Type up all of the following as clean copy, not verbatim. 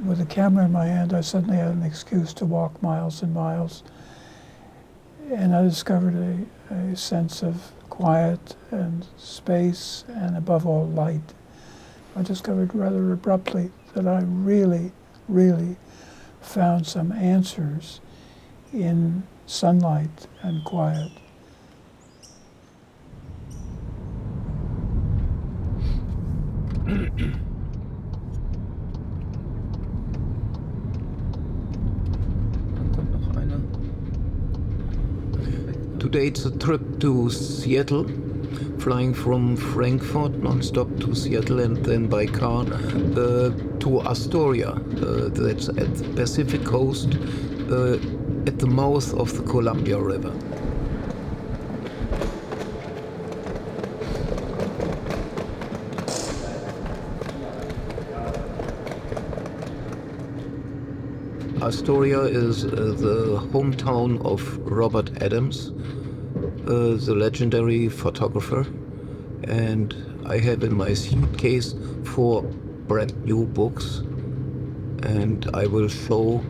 with a camera in my hand, I suddenly had an excuse to walk miles and miles. And I discovered a sense of quiet and space and above all light. I discovered rather abruptly that I really, really found some answers in sunlight and quiet. Today it's a trip to Seattle, flying from Frankfurt non-stop to Seattle and then by car to Astoria. That's at the Pacific coast, at the mouth of the Columbia River. Astoria is the hometown of Robert Adams, the legendary photographer, and I have in my suitcase 4 brand new books, and I will show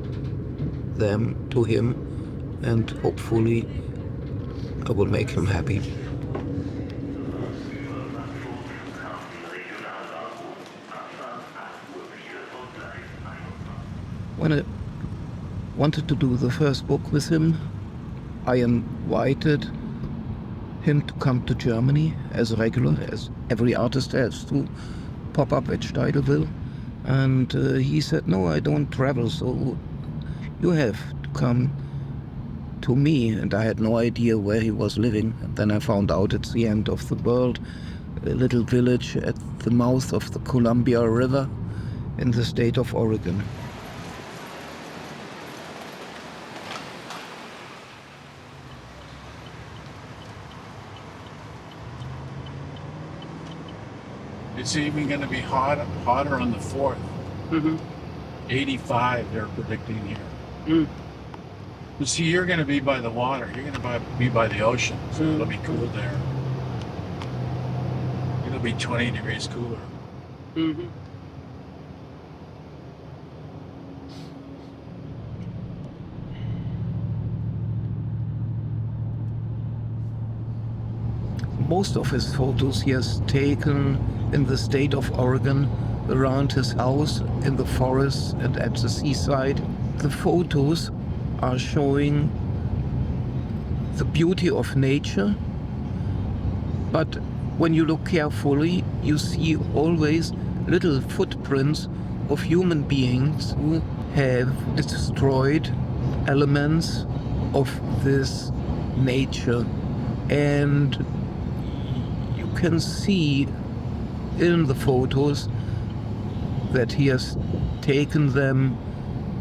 them to him, and hopefully I will make him happy. When I wanted to do the first book with him, I invited him to come to Germany as a regular, as every artist has to pop up at Steidl. And he said, no, I don't travel, so you have to come to me. And I had no idea where he was living. And then I found out it's the end of the world, a little village at the mouth of the Columbia River in the state of Oregon. It's even going to be hotter on the 4th. Mm-hmm. 85 they're predicting here. Mm. But see, you're going to be by the water. You're going to be by the ocean, so it'll be cool there. It'll be 20 degrees cooler. Mm-hmm. Most of his photos he has taken in the state of Oregon, around his house, in the forest and at the seaside. The photos are showing the beauty of nature, but when you look carefully, you see always little footprints of human beings who have destroyed elements of this nature. And you can see in the photos that he has taken them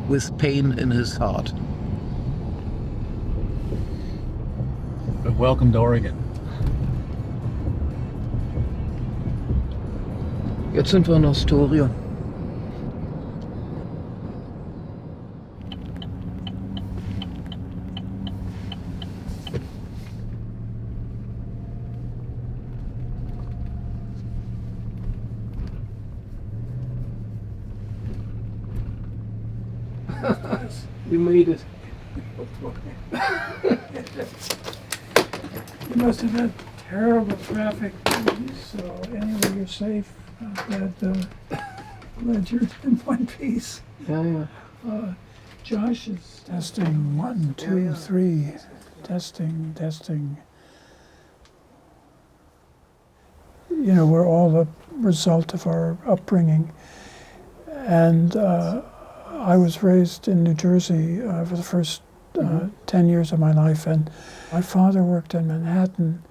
with pain in his heart. But welcome to Oregon. Jetzt sind wir in Astoria. We made it. You must have had terrible traffic, so anyway, you're safe. I'm glad you're in one piece. Yeah. Josh is testing 1, 2, 3. Testing. You know, we're all the result of our upbringing. And I was raised in New Jersey for the first 10 years of my life, and my father worked in Manhattan,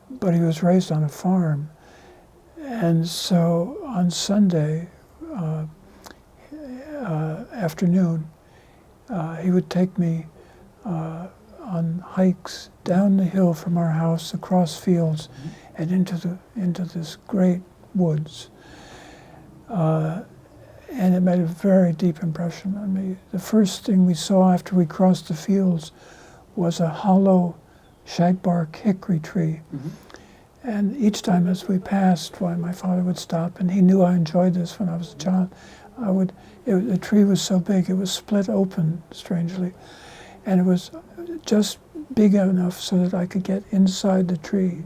but he was raised on a farm. And so on Sunday afternoon, he would take me on hikes down the hill from our house, across fields, and into this great woods. And it made a very deep impression on me. The first thing we saw after we crossed the fields was a hollow shagbark hickory tree. Mm-hmm. And each time as we passed, my father would stop, and he knew I enjoyed this when I was a child. The tree was so big, it was split open, strangely, and it was just big enough so that I could get inside the tree,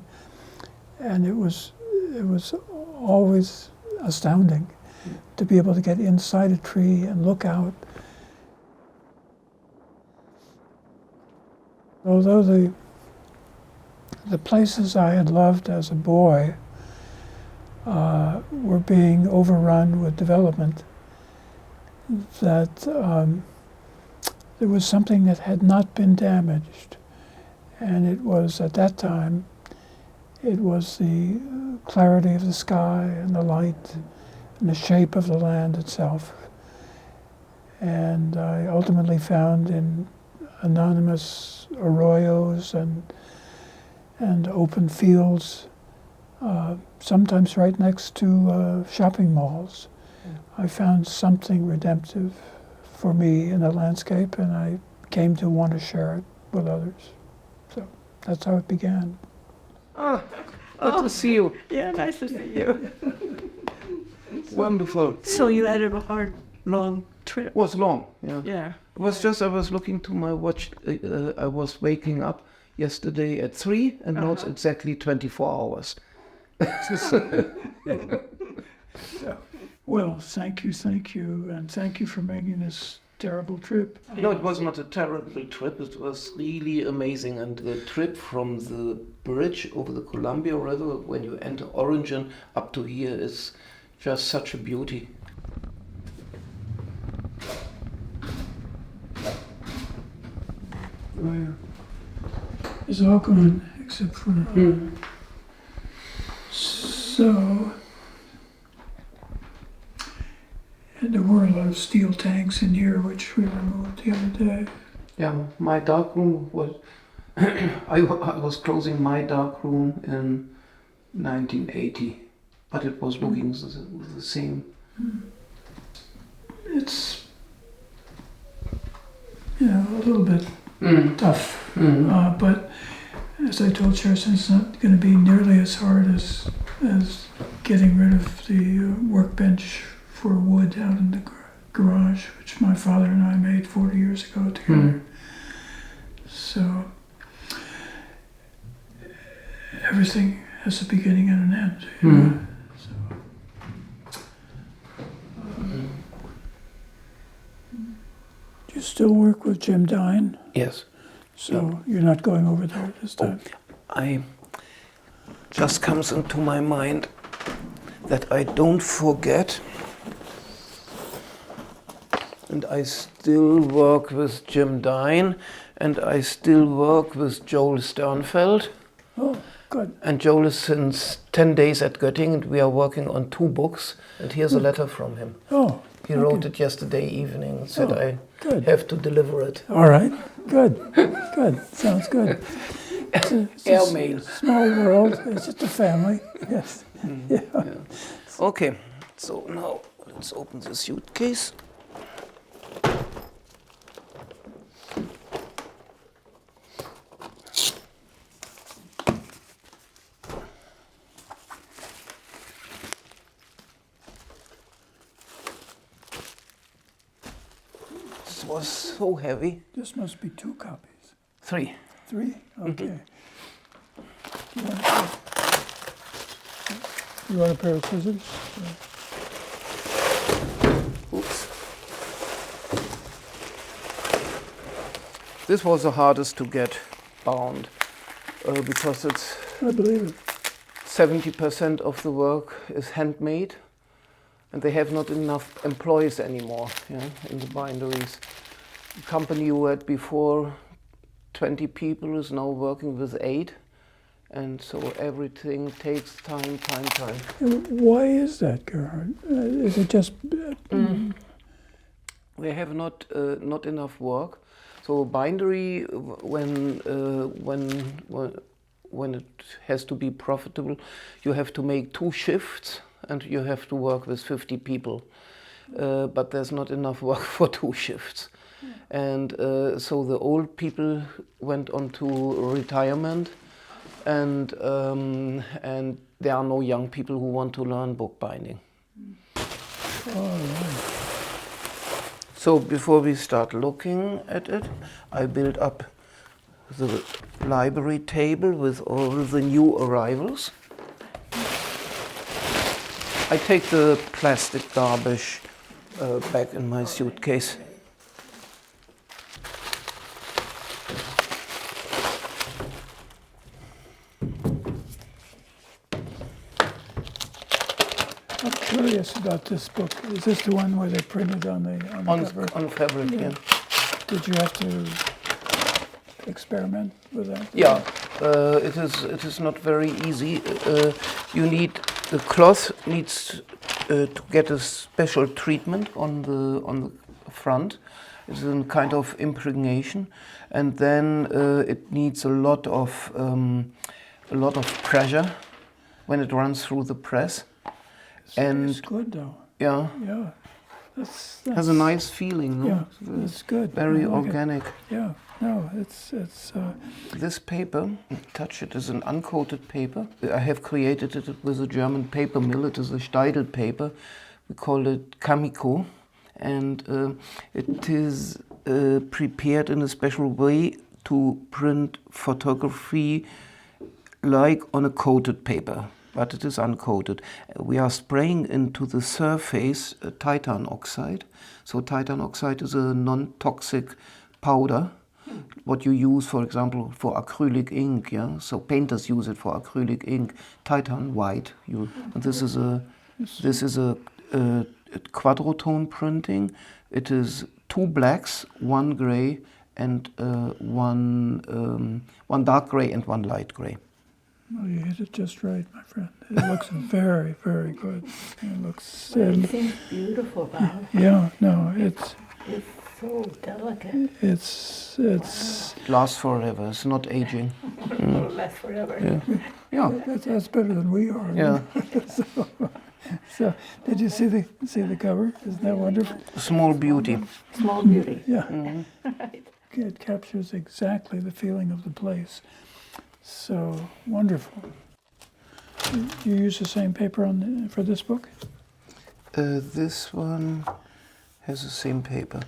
and it was always astounding to be able to get inside a tree and look out. Although the places I had loved as a boy were being overrun with development, that there was something that had not been damaged. And it was, at that time, it was the clarity of the sky and the light and the shape of the land itself. And I ultimately found in anonymous arroyos and open fields, sometimes right next to shopping malls, I found something redemptive for me in the landscape, and I came to want to share it with others. So that's how it began. Ah, good to see you. Yeah, nice to see you. Wonderful. So you had a hard, long trip. It was long, yeah. Yeah. It was just, I was looking to my watch, I was waking up yesterday at 3, and now it's exactly 24 hours. Well, thank you, and thank you for making this terrible trip. No, it was not a terrible trip, it was really amazing. And the trip from the bridge over the Columbia River, when you enter Oregon up to here, is just such a beauty. It's all gone except for so. And there were a lot of steel tanks in here, which we removed the other day. Yeah, my darkroom was. I was closing my darkroom in 1980, but it was looking the same. It's, a little bit tough, but as I told Cherston, it's not going to be nearly as hard as getting rid of the workbench for wood out in the garage, which my father and I made 40 years ago together. So everything has a beginning and an end. Do you still work with Jim Dine? Yes. So you're not going over there this time? I just comes into my mind that I don't forget, and I still work with Jim Dine, and I still work with Joel Sternfeld. Oh, good. And Joel is since 10 days at Göttingen, and we are working on 2 books, and here's a letter from him. Oh, He wrote it yesterday evening and said I good. have to deliver it. All right, good. Sounds good. It's Airmail. Small world. It's just a family. Yes. Yeah. Okay, so now let's open the suitcase. This was so heavy. This must be 2 copies. 3. 3? Okay. You want a pair of scissors? Oops. This was the hardest to get bound because it's I believe it. 70% of the work is handmade, and they have not enough employees anymore in the binderies. The company you had before, 20 people, is now working with 8, and so everything takes time. Why is that, Gerhard? Is it just... They have not enough work. So bindery, when it has to be profitable, you have to make 2 shifts, and you have to work with 50 people. But there's not enough work for 2 shifts. And so the old people went on to retirement, and there are no young people who want to learn bookbinding. All right. So before we start looking at it, I build up the library table with all the new arrivals. I take the plastic garbage back in my suitcase. I'm curious about this book. Is this the one where they printed on the cover? On fabric, yeah. Did you have to experiment with that? Yeah, it is not very easy. You need the cloth needs to get a special treatment on the front. It's a kind of impregnation, and then it needs a lot of pressure when it runs through the press. It's good though. Yeah, Yeah. That's has a nice feeling. No? Yeah, it's good. Very I like it. organic. Yeah. No, it's. This paper, touch it, is an uncoated paper. I have created it with a German paper mill. It is a Steidl paper. We call it Kamiko, and it is prepared in a special way to print photography like on a coated paper, but it is uncoated. We are spraying into the surface titan oxide. So titan oxide is a non-toxic powder. What you use, for example, for acrylic ink, yeah. So painters use it for acrylic ink. Titan white. And this is a quadrotone printing. It is 2 blacks, 1 gray, and one dark gray and 1 light gray. Oh, you hit it just right, my friend. It looks very, very good. It looks. It seems beautiful, Bob. Yeah. No, it's so delicate. It's It lasts forever. It's not aging. It'll last forever. Yeah. Yeah. that's better than we are. Yeah. So did you see the cover? Isn't that wonderful? Small beauty. Small beauty. Yeah. Right. It captures exactly the feeling of the place. So wonderful. You use the same paper for this book? This one has the same paper.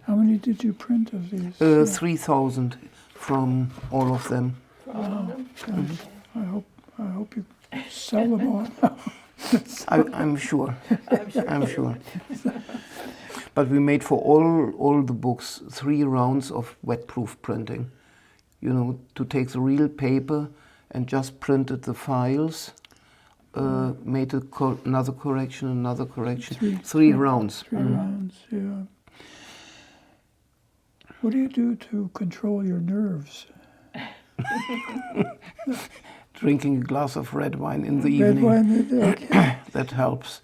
How many did you print of these? 3,000 from all of them. Wow. Gosh, I hope you sell them all. I'm sure. I'm sure. But we made for all the books 3 rounds of wet-proof printing. You know, to take the real paper and just printed the files, made another correction. 3 rounds. 3 rounds, yeah. What do you do to control your nerves? Drinking a glass of red wine in the Red evening. wine, okay. That helps.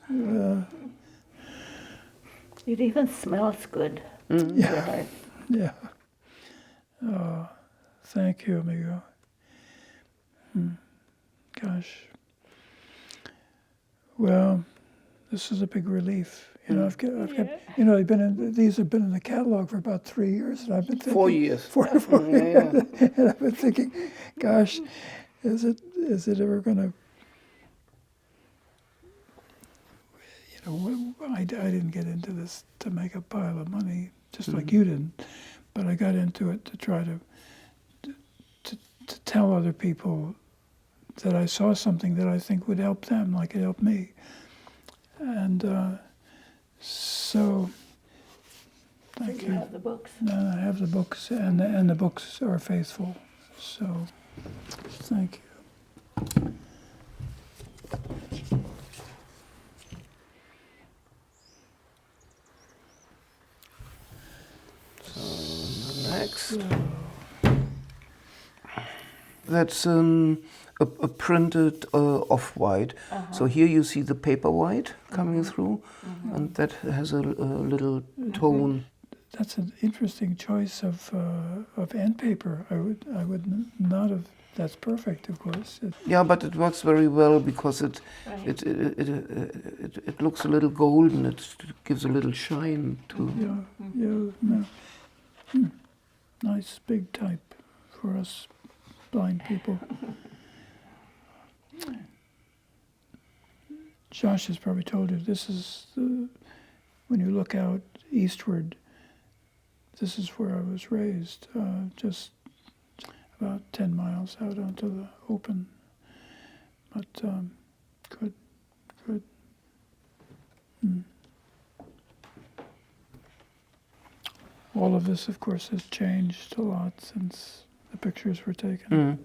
It even smells good. Yeah. Yeah. Oh, thank you, amigo. Gosh. Well, this is a big relief. You know, I've got you know, these have been in the catalog for about 3 years, and I've been thinking 4 years. 4 years, and I've been thinking, gosh, is it ever going to? You know, I didn't get into this to make a pile of money, just like you didn't, but I got into it to try to tell other people that I saw something that I think would help them, like it helped me, and. So, thank you. You have the books. And I have the books, and the books are faithful. So, thank you. So next, that's a printed off-white. So here you see the paper white coming through, and that has a little tone. That's an interesting choice of end paper. I would not have. That's perfect, of course. Yeah, but it works very well because it looks a little golden. It gives a little shine to. Yeah. Nice big type for us blind people. Josh has probably told you this is when you look out eastward. This is where I was raised, just about 10 miles out onto the open. But good. All of this, of course, has changed a lot since the pictures were taken.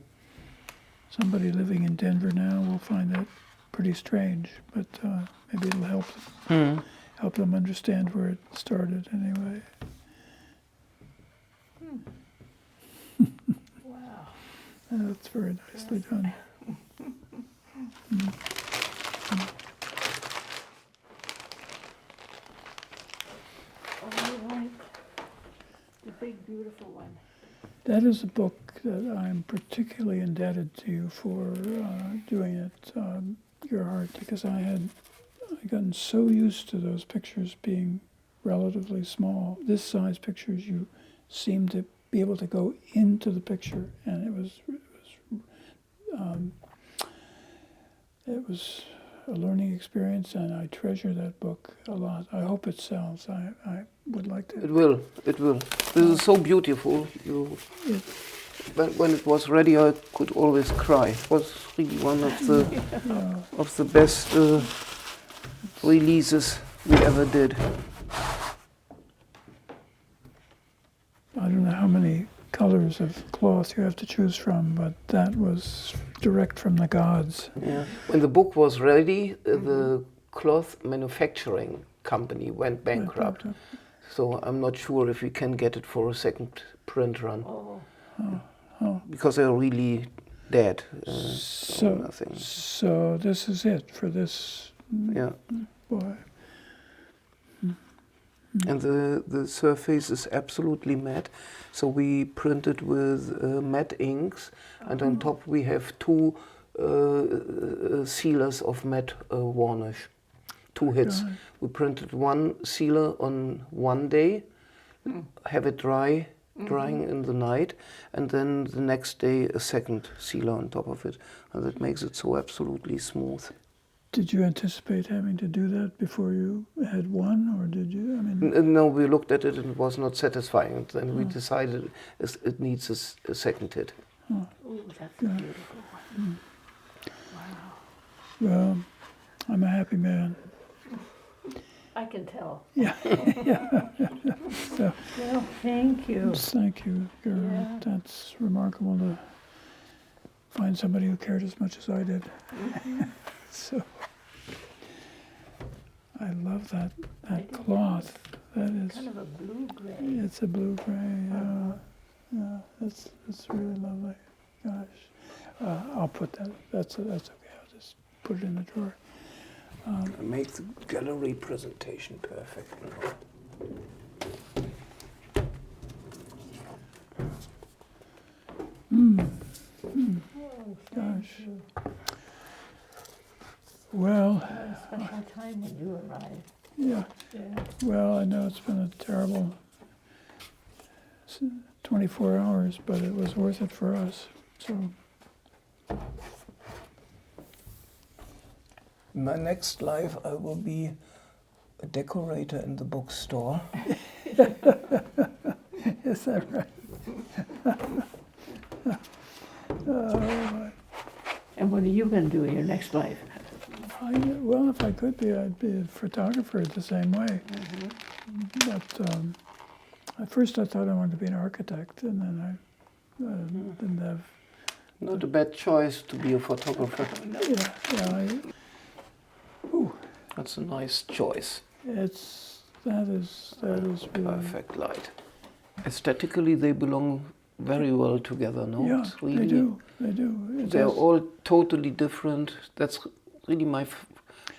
Somebody living in Denver now will find that pretty strange, but maybe it'll help them understand where it started anyway. Wow. That's very nicely done. Oh, you like the big, beautiful one. That is a book that I'm particularly indebted to you for doing it, Your Heart, because I'd gotten so used to those pictures being relatively small. This size pictures, you seem to be able to go into the picture, and it was a learning experience, and I treasure that book a lot. I hope it sells. I would like to. It will. This is so beautiful. When it was ready, I could always cry. It was really one of the best releases we ever did. I don't know how many colors of cloth you have to choose from, but that was direct from the gods. Yeah. When the book was ready, the cloth manufacturing company went bankrupt. So I'm not sure if we can get it for a second print run. Because they're really dead. Nothing. So this is it for this boy. And the surface is absolutely matte. So we printed with matte inks, and on top we have two sealers of matte varnish. 2 hits. We printed one sealer on one day, have it drying in the night, and then the next day a second sealer on top of it. And that makes it so absolutely smooth. Did you anticipate having to do that before you had one, or did you? I mean, No, we looked at it and it was not satisfying. Then we decided it needs a second hit. Oh, that's a beautiful one. Wow. Well, I'm a happy man. I can tell. Yeah. So, Well, thank you. thank you. Yeah. That's remarkable to find somebody who cared as much as I did. So, I love that cloth. That is Kind of a blue-gray. It's a blue gray. Yeah, that's really lovely. Gosh, I'll put that. That's okay. I'll just put it in the drawer. Make the gallery presentation perfect. Gosh. Well, A special time when you arrived. yeah. Yeah. Well, I know it's been a terrible 24 hours, but it was worth it for us. So, In my next life, I will be a decorator in the bookstore. is that right? And what are you going to do in your next life? Well, if I could be, I'd be a photographer the same way. But at first I thought I wanted to be an architect, and then I didn't have. Not a bad choice to be a photographer. That's a nice choice. That is really Perfect light. Aesthetically, they belong very well together, no? Yeah, It's really, they do. They're all totally different. That's really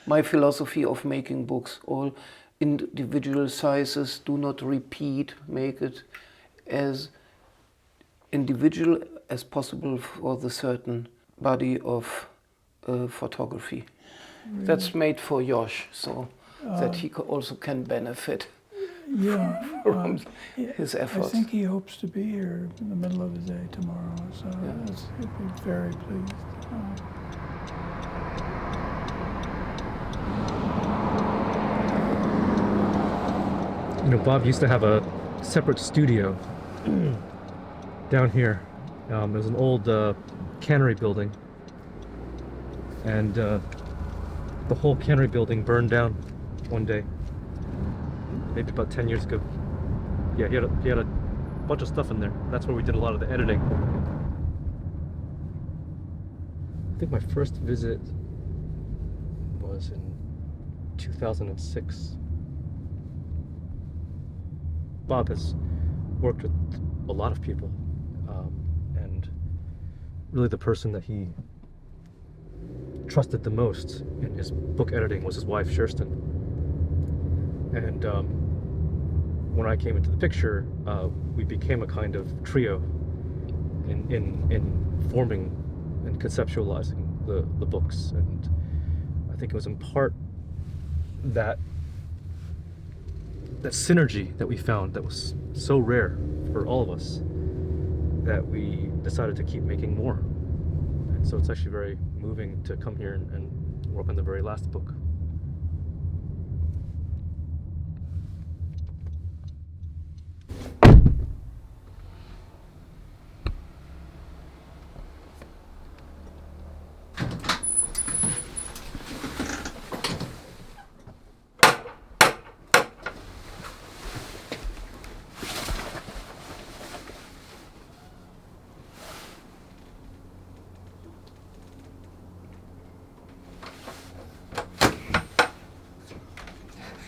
my philosophy of making books. All individual sizes, do not repeat, make it as individual as possible for the certain body of photography. Really? That's made for Josh, so that he also can benefit from his efforts. I think he hopes to be here in the middle of the day tomorrow, so he'd be very pleased. Bob used to have a separate studio down here. It was an old cannery building, and the whole cannery building burned down one day, maybe about 10 years ago. Yeah, he had a bunch of stuff in there. That's where we did a lot of the editing. I think my first visit was in 2006. Bob has worked with a lot of people, and really the person that he trusted the most in his book editing was his wife, Kirsten. And when I came into the picture, we became a kind of trio in forming and conceptualizing the books. And I think it was in part that synergy that we found that was so rare for all of us that we decided to keep making more. And so it's actually very moving to come here and work on the very last book.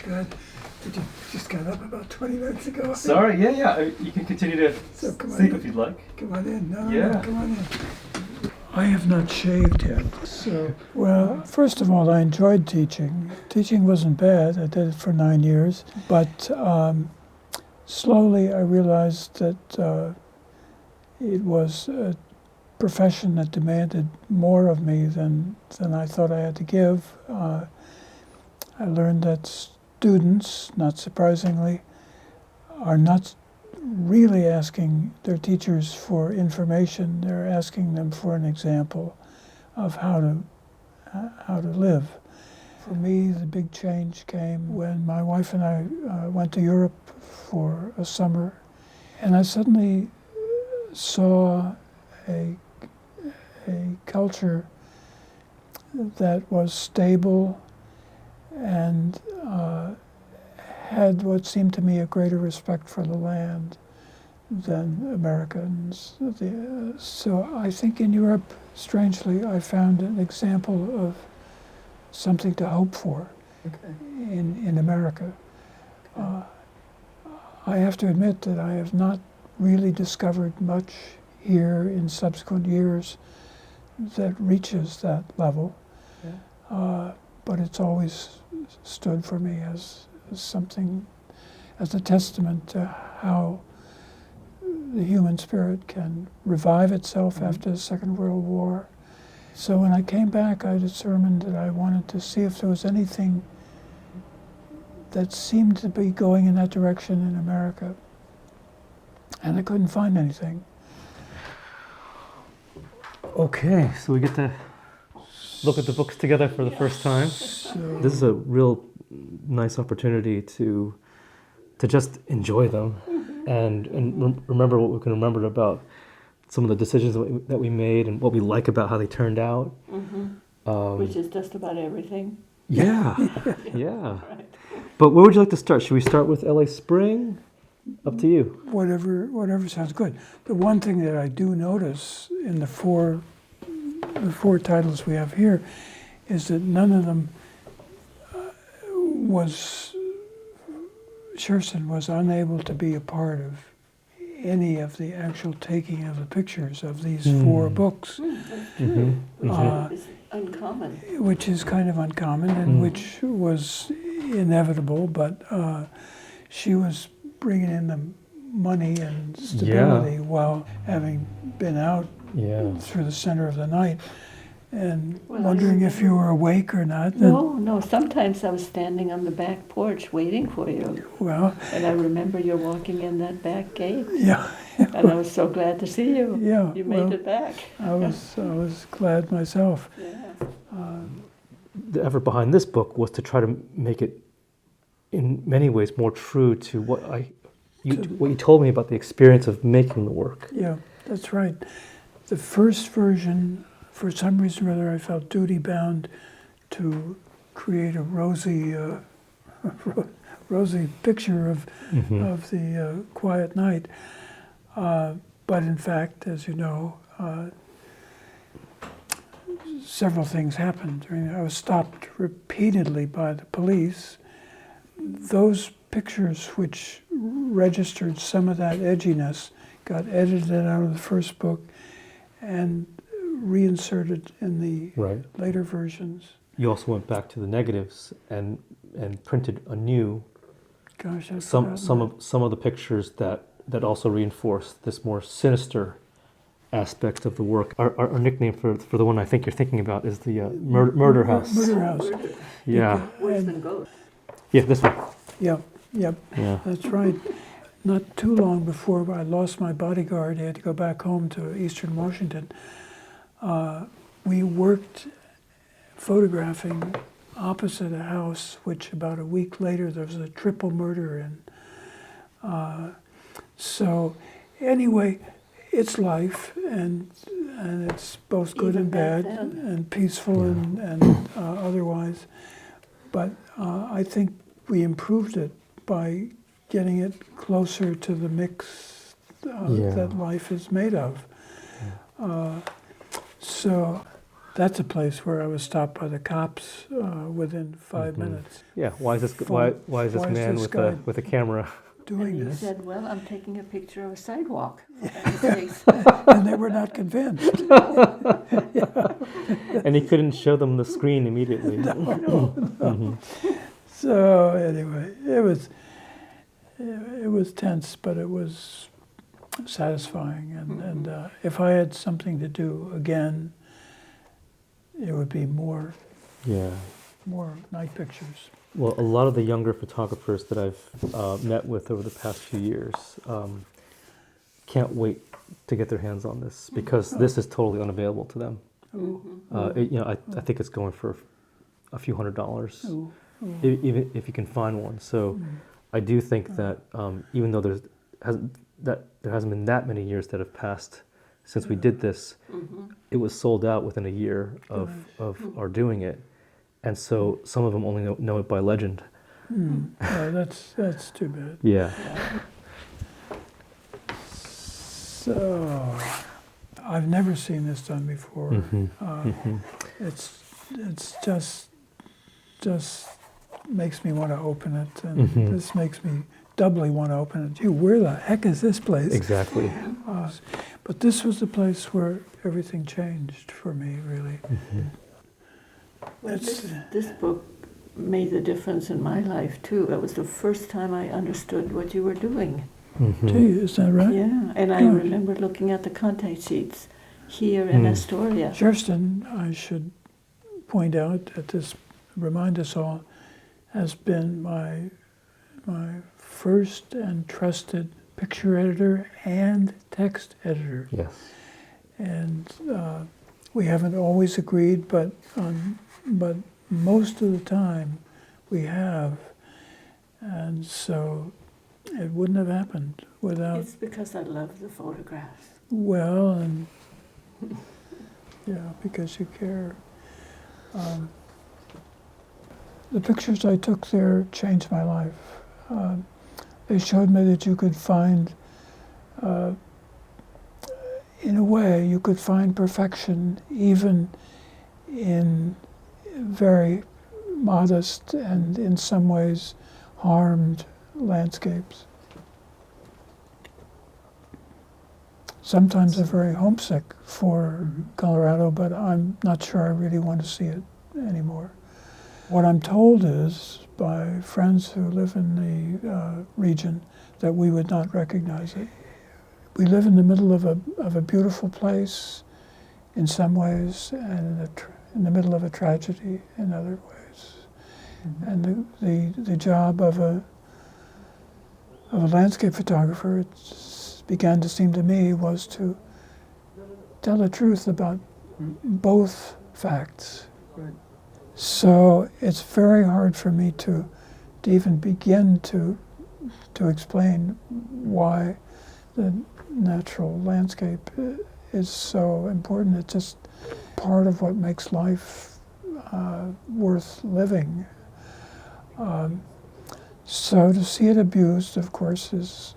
God, did you just got up about 20 minutes ago? Sorry, yeah. You can continue to So come on sleep in. if you'd like. Come on in. No, Yeah. come on in. I have not shaved yet. So, well, first of all, I enjoyed teaching. Teaching wasn't bad. I did it for 9 years. But slowly I realized that it was a profession that demanded more of me than I thought I had to give. I learned that students, not surprisingly, are not really asking their teachers for information. They're asking them for an example of how to live. For me, the big change came when my wife and I went to Europe for a summer, and I suddenly saw a culture that was stable and had what seemed to me a greater respect for the land than Americans. So I think in Europe, strangely, I found an example of something to hope for in America. I have to admit that I have not really discovered much here in subsequent years that reaches that level. But it's always stood for me as something, as a testament to how the human spirit can revive itself after the Second World War. So when I came back, I determined that I wanted to see if there was anything that seemed to be going in that direction in America. And I couldn't find anything. Okay, so we get to look at the books together for the first time. This is a real nice opportunity to just enjoy them and remember what we can remember about some of the decisions that we made and what we like about how they turned out. Which is just about everything. Yeah, yeah. But where would you like to start? Should we start with LA Spring? Up to you. Whatever sounds good. The one thing that I do notice in the four titles we have here is that none of them Kirsten was unable to be a part of any of the actual taking of the pictures of these four books. It's uncommon. Which is kind of uncommon and which was inevitable, but she was bringing in the money and stability while having been out through the center of the night and wondering if you were awake or not. No, sometimes I was standing on the back porch waiting for you. Well, and I remember you're walking in that back gate. Yeah. And I was so glad to see you. Yeah. You made it back. I was glad myself. Yeah. The effort behind this book was to try to make it in many ways more true to what you told me about the experience of making the work. Yeah, that's right. The first version, for some reason or other, I felt duty-bound to create a rosy picture of the quiet night. But in fact, as you know, several things happened. I mean, I was stopped repeatedly by the police. Those pictures which registered some of that edginess got edited out of the first book and reinserted in the later versions. You also went back to the negatives and printed anew some of the pictures that also reinforced this more sinister aspect of the work. Our nickname for the one I think you're thinking about is the murder house. Murder house. Yeah. Worse than ghosts. Yeah, this one. Yep. Yeah. That's right. Not too long before I lost my bodyguard, I had to go back home to Eastern Washington. We worked photographing opposite a house, which about a week later there was a triple murder in. So anyway, it's life, and it's both good Even and bad, back then. and peaceful and otherwise. But I think we improved it by getting it closer to the mix that life is made of. So that's a place where I was stopped by the cops within 5 minutes. Yeah. Why is this man with a camera doing And he this? said, well, I'm taking a picture of a sidewalk. And they were not convinced. and he couldn't show them the screen immediately? So anyway, it was tense, but it was satisfying. And if I had something to do again, it would be more night pictures. Well, a lot of the younger photographers that I've met with over the past few years can't wait to get their hands on this because this is totally unavailable to them. I think it's going for a few $100s, even if you can find one. So I do think that even though there hasn't been that many years that have passed since we did this, it was sold out within a year of our doing it. And so some of them only know it by legend. That's too bad. Yeah. So I've never seen this done before. It's just makes me want to open it, and this makes me doubly want to open it. Gee, where the heck is this place? Exactly. But this was the place where everything changed for me, really. Well, this book made the difference in my life, too. It was the first time I understood what you were doing. Gee, is that right? Yeah, and I remember looking at the contact sheets here in Astoria. Kirsten, I should point out that this, remind us all, has been my first and trusted picture editor and text editor. Yes. And we haven't always agreed, but most of the time we have. And so it wouldn't have happened without... It's because I love the photographs. Well, and because you care. The pictures I took there changed my life. They showed me that you could find, in a way, you could find perfection even in very modest and in some ways harmed landscapes. Sometimes I'm very homesick for Colorado, but I'm not sure I really want to see it anymore. What I'm told is by friends who live in the region that we would not recognize it. We live in the middle of a beautiful place in some ways, and in the middle of a tragedy in other ways. And the job of a landscape photographer, it began to seem to me, was to tell the truth about both facts. So it's very hard for me to to even begin to explain why the natural landscape is so important. It's just part of what makes life worth living. So to see it abused, of course, is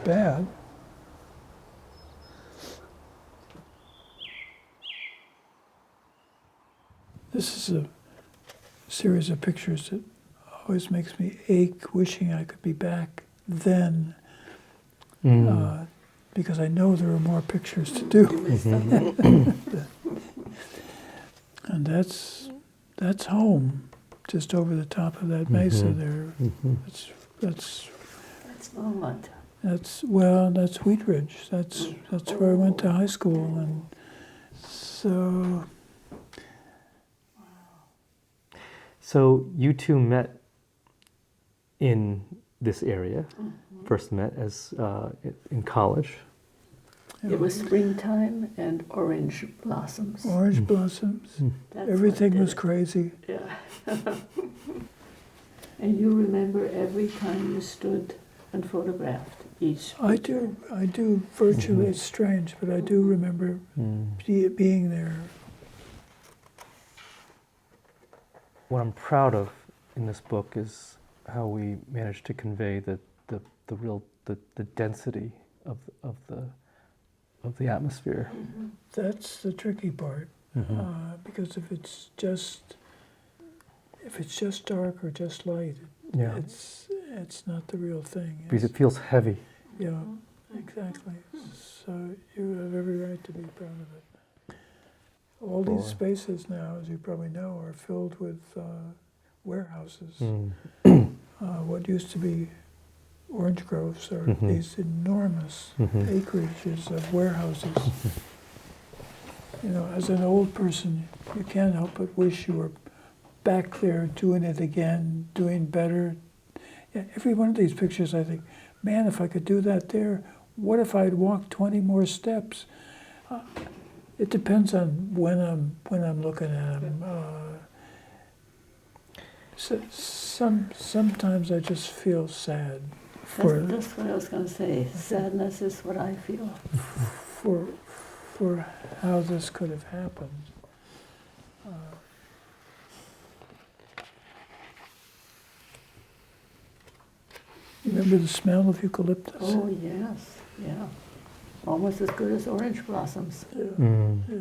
bad. This is a series of pictures that always makes me ache, wishing I could be back then, because I know there are more pictures to do. And that's home, just over the top of that mesa there. That's Beaumont. that's Wheat Ridge. That's where I went to high school, and so. So you two met in this area, first met as in college. It was springtime and orange blossoms. Orange blossoms. That's Everything what was did it. crazy. Yeah. And you remember every time you stood and photographed each I picture. do virtually. It's strange, but I do remember being there. What I'm proud of in this book is how we managed to convey the real density of the atmosphere. That's the tricky part, because if it's just dark or just light, Yeah, it's not the real thing. because it feels heavy. Yeah, exactly. So you have every right to be proud of it. All these spaces now, as you probably know, are filled with warehouses. What used to be orange groves are these enormous acreages of warehouses. You know, as an old person, you can't help but wish you were back there doing it again, doing better. Yeah, every one of these pictures, I think, man, if I could do that there, what if I'd walked 20 more steps? It depends on when I'm looking at them. Sometimes I just feel sad That's what I was going to say. Sadness is what I feel. for how this could have happened. Remember the smell of eucalyptus? Oh, yes, yeah. Almost as good as orange blossoms. Yeah.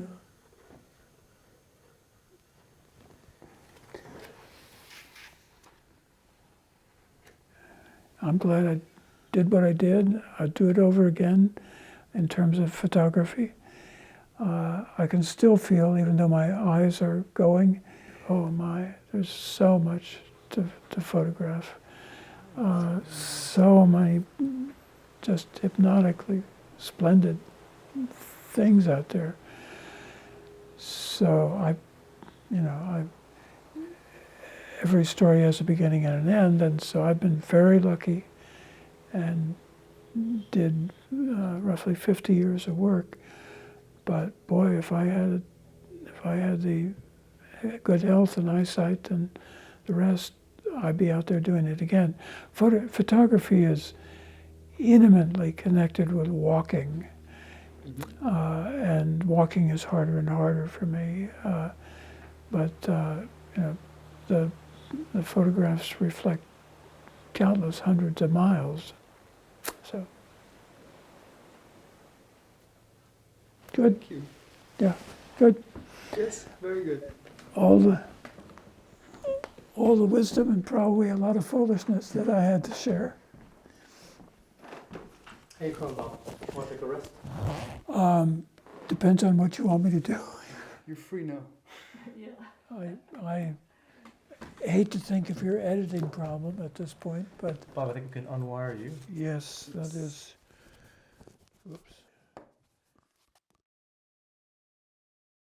I'm glad I did what I did. I'd do it over again in terms of photography. I can still feel, even though my eyes are going, oh my, there's so much to photograph. So many just hypnotically splendid things out there. So every story has a beginning and an end, and so I've been very lucky and did roughly 50 years of work. But boy, if I had the good health and eyesight and the rest, I'd be out there doing it again. Photography is intimately connected with walking, and walking is harder and harder for me. But the photographs reflect countless hundreds of miles. So good. Thank you. Yeah, good. Yes, very good. All the wisdom and probably a lot of foolishness that I had to share. Hey, want to take a rest? Depends on what you want me to do. You're free now. I hate to think of your editing problem at this point, but Bob, I think we can unwire you. yes, that is. Whoops.